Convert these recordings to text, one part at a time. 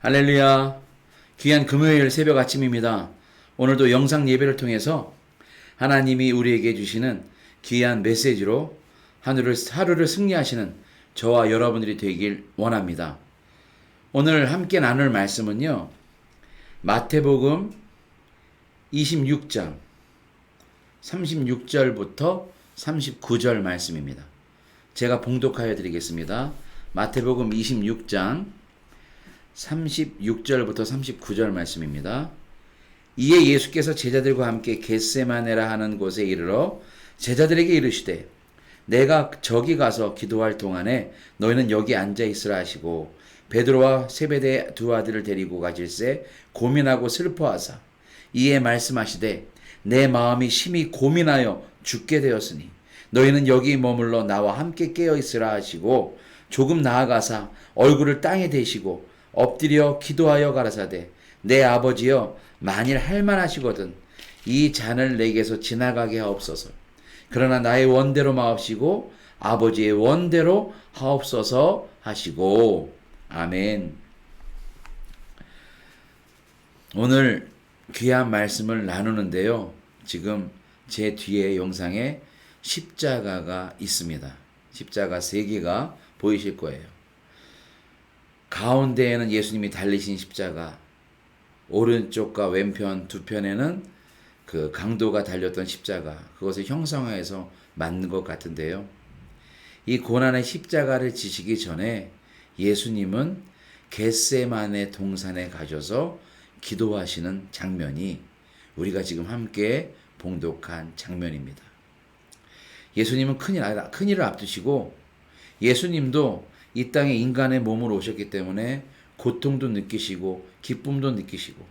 할렐루야. 귀한 금요일 새벽 아침입니다. 오늘도 영상 예배를 통해서 하나님이 우리에게 주시는 귀한 메시지로 하루를 승리하시는 저와 여러분들이 되길 원합니다. 오늘 함께 나눌 말씀은요, 마태복음 26장 36절부터 39절 말씀입니다. 제가 봉독하여 드리겠습니다. 마태복음 26장 36절부터 39절 말씀입니다. 이에 예수께서 제자들과 함께 겟세마네라 하는 곳에 이르러 제자들에게 이르시되 내가 저기 가서 기도할 동안에 너희는 여기 앉아 있으라 하시고 베드로와 세베대의 두 아들을 데리고 가실새 고민하고 슬퍼하사 이에 말씀하시되 내 마음이 심히 고민하여 죽게 되었으니 너희는 여기 머물러 나와 함께 깨어 있으라 하시고 조금 나아가사 얼굴을 땅에 대시고 엎드려 기도하여 가라사대 내 아버지여 만일 할만하시거든 이 잔을 내게서 지나가게 하옵소서. 그러나 나의 원대로 마옵시고 아버지의 원대로 하옵소서 하시고. 아멘. 오늘 귀한 말씀을 나누는데요, 지금 제 뒤에 영상에 십자가가 있습니다. 십자가 3개가 보이실 거예요. 가운데에는 예수님이 달리신 십자가, 오른쪽과 왼편 두 편에는 그 강도가 달렸던 십자가, 그것을 형상화해서 만든 것 같은데요. 이 고난의 십자가를 지시기 전에 예수님은 겟세마네 동산에 가셔서 기도하시는 장면이 우리가 지금 함께 봉독한 장면입니다. 예수님은 큰일을 앞두시고 예수님도 이 땅에 인간의 몸으로 오셨기 때문에 고통도 느끼시고 기쁨도 느끼시고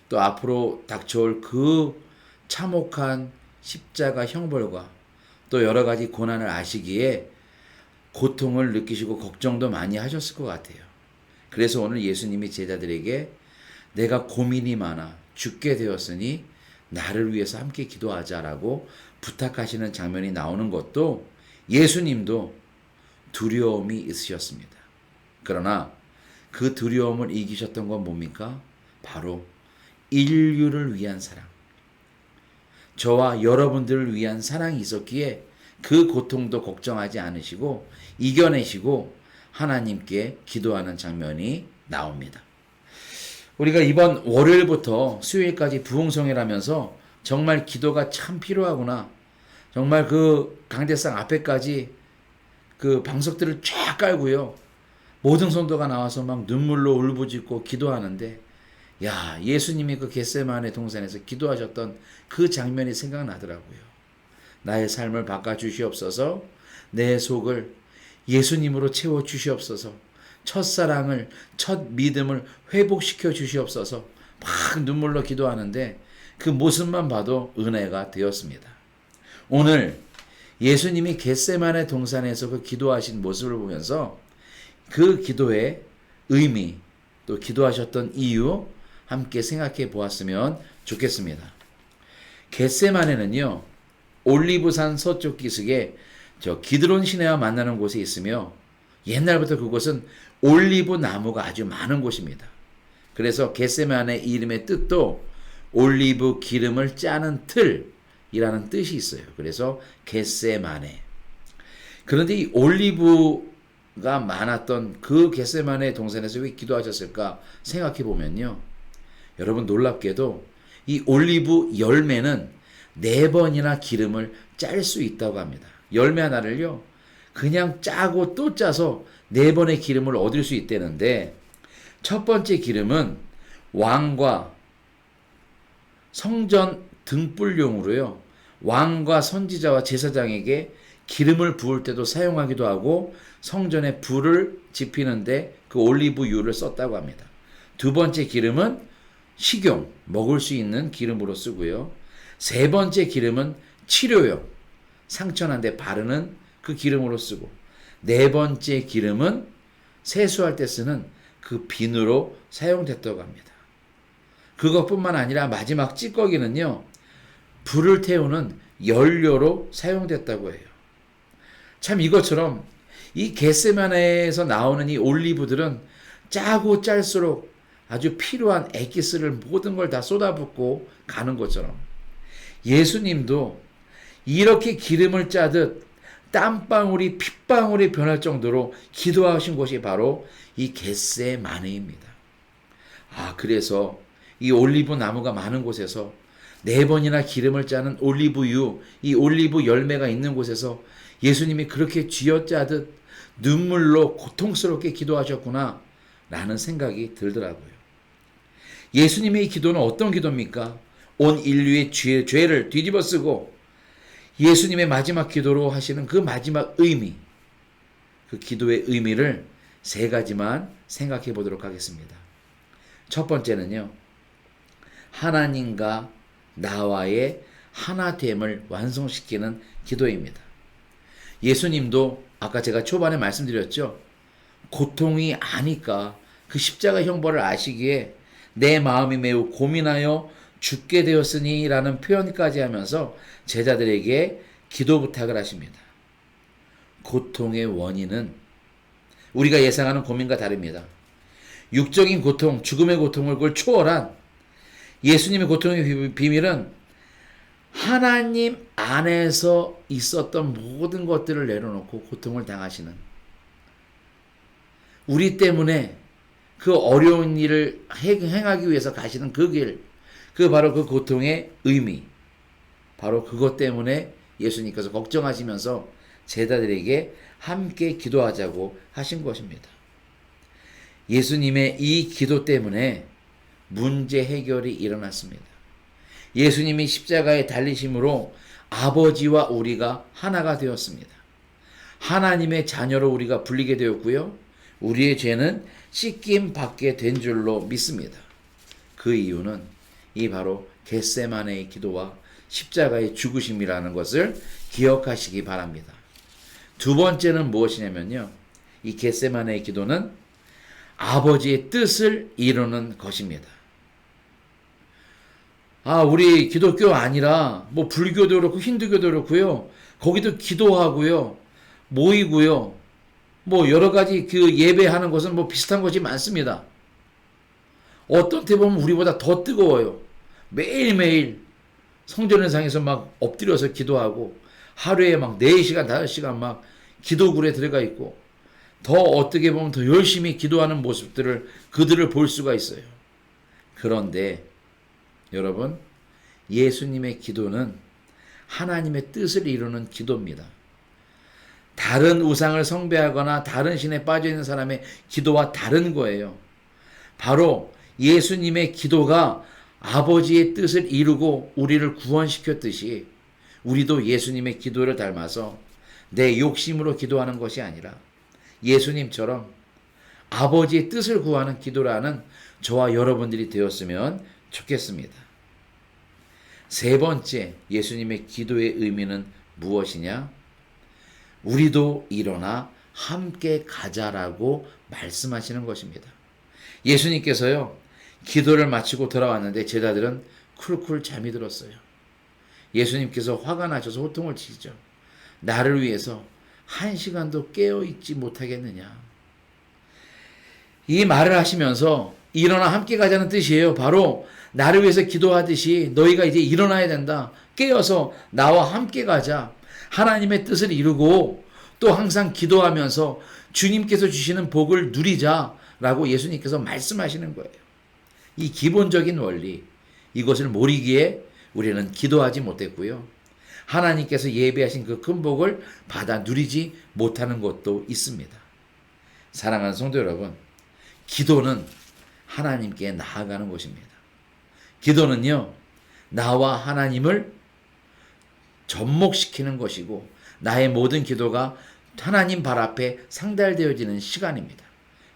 또 앞으로 닥쳐올 그 참혹한 십자가 형벌과 또 여러 가지 고난을 아시기에 고통을 느끼시고 걱정도 많이 하셨을 것 같아요. 그래서 오늘 예수님이 제자들에게 내가 고민이 많아 죽게 되었으니 나를 위해서 함께 기도하자라고 부탁하시는 장면이 나오는 것도 예수님도 두려움이 있으셨습니다. 그러나 그 두려움을 이기셨던 건 뭡니까? 바로 인류를 위한 사랑, 저와 여러분들을 위한 사랑이 있었기에 그 고통도 걱정하지 않으시고 이겨내시고 하나님께 기도하는 장면이 나옵니다. 우리가 이번 월요일부터 수요일까지 부흥성회라면서 정말 기도가 참 필요하구나, 정말 그 강대상 앞에까지 그 방석들을 쫙 깔고요, 모든 성도가 나와서 막 눈물로 울부짖고 기도하는데, 야, 예수님이 그 겟세마네 동산에서 기도하셨던 그 장면이 생각나더라고요. 나의 삶을 바꿔주시옵소서, 내 속을 예수님으로 채워주시옵소서, 첫사랑을, 첫 믿음을 회복시켜 주시옵소서, 막 눈물로 기도하는데 그 모습만 봐도 은혜가 되었습니다. 오늘 예수님이 겟세마네 동산에서 그 기도하신 모습을 보면서 그 기도의 의미, 또 기도하셨던 이유 함께 생각해 보았으면 좋겠습니다. 겟세마네는요, 올리브산 서쪽 기슭에 기드론 시내와 만나는 곳에 있으며 옛날부터 그곳은 올리브 나무가 아주 많은 곳입니다. 그래서 겟세마네 이름의 뜻도 올리브 기름을 짜는 틀이라는 뜻이 있어요. 그래서 겟세마네. 그런데 이 올리브가 많았던 그 겟세마네 동산에서 왜 기도하셨을까 생각해 보면요, 여러분 놀랍게도 이 올리브 열매는 4번이나 기름을 짤 수 있다고 합니다. 열매 하나를요 그냥 짜고 또 짜서 4번의 기름을 얻을 수 있다는데, 첫 번째 기름은 왕과 성전 등불용으로요, 왕과 선지자와 제사장에게 기름을 부을 때도 사용하기도 하고 성전에 불을 지피는데 그 올리브유를 썼다고 합니다. 두 번째 기름은 식용, 먹을 수 있는 기름으로 쓰고요. 세 번째 기름은 치료용, 상처난 데 바르는 그 기름으로 쓰고, 네 번째 기름은 세수할 때 쓰는 그 비누로 사용됐다고 합니다. 그것뿐만 아니라 마지막 찌꺼기는요, 불을 태우는 연료로 사용됐다고 해요. 참 이것처럼 이 겟세마네에서 나오는 이 올리브들은 짜고 짤수록 아주 필요한 엑기스를 모든 걸 다 쏟아붓고 가는 것처럼 예수님도 이렇게 기름을 짜듯 땀방울이 핏방울이 변할 정도로 기도하신 곳이 바로 이 겟세마네입니다. 그래서 이 올리브 나무가 많은 곳에서 4번이나 기름을 짜는 올리브유, 이 올리브 열매가 있는 곳에서 예수님이 그렇게 쥐어짜듯 눈물로 고통스럽게 기도하셨구나 라는 생각이 들더라고요. 예수님의 이 기도는 어떤 기도입니까? 온 인류의 죄를 뒤집어 쓰고 예수님의 마지막 기도로 하시는 그 마지막 의미, 그 기도의 의미를 3가지만 생각해 보도록 하겠습니다. 첫 번째는요, 하나님과 나와의 하나됨을 완성시키는 기도입니다. 예수님도 아까 제가 초반에 말씀드렸죠. 고통이 아니까 그 십자가 형벌을 아시기에 내 마음이 매우 고민하여 죽게 되었으니 라는 표현까지 하면서 제자들에게 기도 부탁을 하십니다. 고통의 원인은 우리가 예상하는 고민과 다릅니다. 육적인 고통, 죽음의 고통을 그걸 초월한 예수님의 고통의 비밀은 하나님 안에서 있었던 모든 것들을 내려놓고 고통을 당하시는, 우리 때문에 그 어려운 일을 행하기 위해서 가시는 그 길, 그 바로 그 고통의 의미, 바로 그것 때문에 예수님께서 걱정하시면서 제자들에게 함께 기도하자고 하신 것입니다. 예수님의 이 기도 때문에 문제 해결이 일어났습니다. 예수님이 십자가에 달리심으로 아버지와 우리가 하나가 되었습니다. 하나님의 자녀로 우리가 불리게 되었고요. 우리의 죄는 씻김 받게 된 줄로 믿습니다. 그 이유는 이 바로 겟세마네의 기도와 십자가의 죽으심이라는 것을 기억하시기 바랍니다. 두 번째는 무엇이냐면요, 이 겟세마네의 기도는 아버지의 뜻을 이루는 것입니다. 우리 기독교 아니라 뭐 불교도 그렇고 힌두교도 그렇고요, 거기도 기도하고요, 모이고요, 뭐 여러 가지 그 예배하는 것은 뭐 비슷한 것이 많습니다. 어떤 때 보면 우리보다 더 뜨거워요. 매일매일 성전의상에서 막 엎드려서 기도하고 하루에 막 4시간, 5시간 막 기도굴에 들어가 있고, 더 어떻게 보면 더 열심히 기도하는 모습들을 그들을 볼 수가 있어요. 그런데 여러분, 예수님의 기도는 하나님의 뜻을 이루는 기도입니다. 다른 우상을 숭배하거나 다른 신에 빠져있는 사람의 기도와 다른 거예요. 바로 예수님의 기도가 아버지의 뜻을 이루고 우리를 구원시켰듯이 우리도 예수님의 기도를 닮아서 내 욕심으로 기도하는 것이 아니라 예수님처럼 아버지의 뜻을 구하는 기도라는 저와 여러분들이 되었으면 좋겠습니다. 3번째, 예수님의 기도의 의미는 무엇이냐? 우리도 일어나 함께 가자라고 말씀하시는 것입니다. 예수님께서요, 기도를 마치고 돌아왔는데 제자들은 쿨쿨 잠이 들었어요. 예수님께서 화가 나셔서 호통을 치시죠. 나를 위해서 1시간도 깨어있지 못하겠느냐. 이 말을 하시면서 일어나 함께 가자는 뜻이에요. 바로 나를 위해서 기도하듯이 너희가 이제 일어나야 된다. 깨어서 나와 함께 가자. 하나님의 뜻을 이루고 또 항상 기도하면서 주님께서 주시는 복을 누리자라고 예수님께서 말씀하시는 거예요. 이 기본적인 원리, 이것을 모르기에 우리는 기도하지 못했고요. 하나님께서 예배하신 그 큰 복을 받아 누리지 못하는 것도 있습니다. 사랑하는 성도 여러분, 기도는 하나님께 나아가는 것입니다. 기도는요, 나와 하나님을 접목시키는 것이고 나의 모든 기도가 하나님 발 앞에 상달되어지는 시간입니다.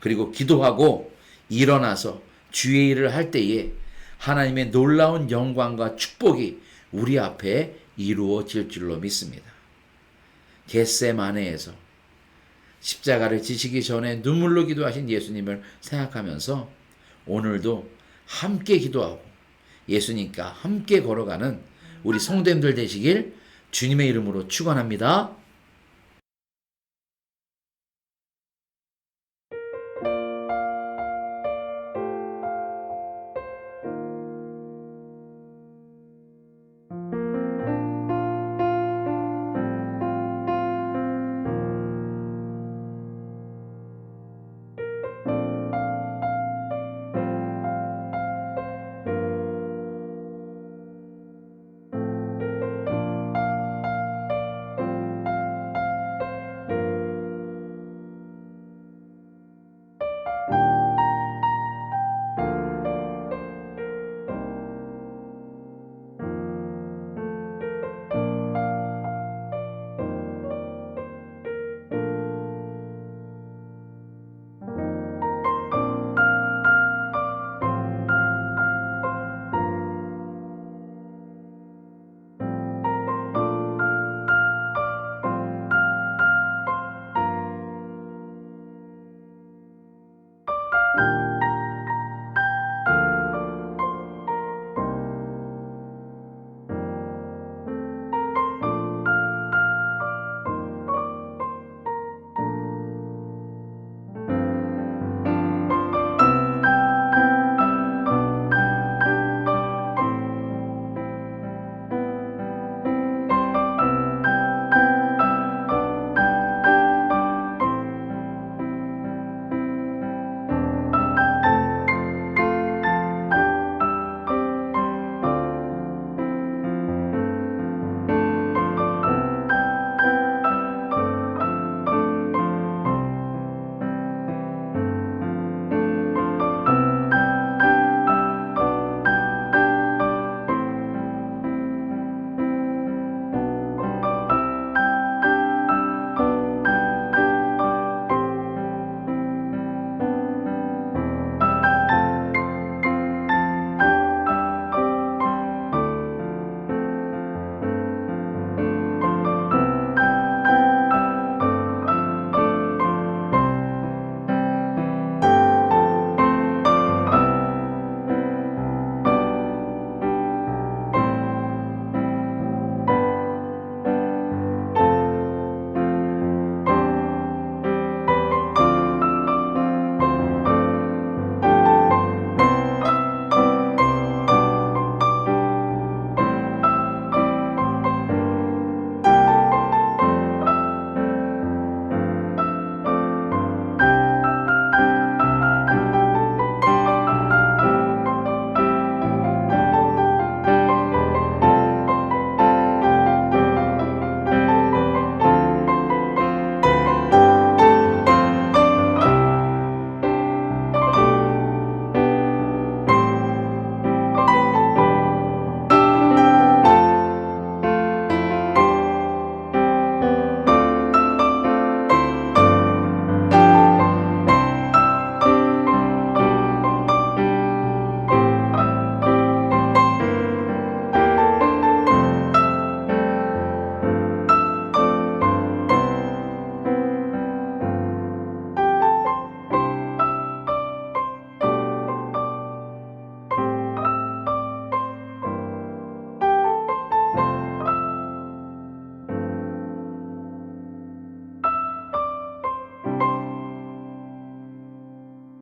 그리고 기도하고 일어나서 주의 일을 할 때에 하나님의 놀라운 영광과 축복이 우리 앞에 이루어질 줄로 믿습니다. 겟세마네에서 십자가를 지시기 전에 눈물로 기도하신 예수님을 생각하면서 오늘도 함께 기도하고 예수님과 함께 걸어가는 우리 성도님들 되시길 주님의 이름으로 축원합니다.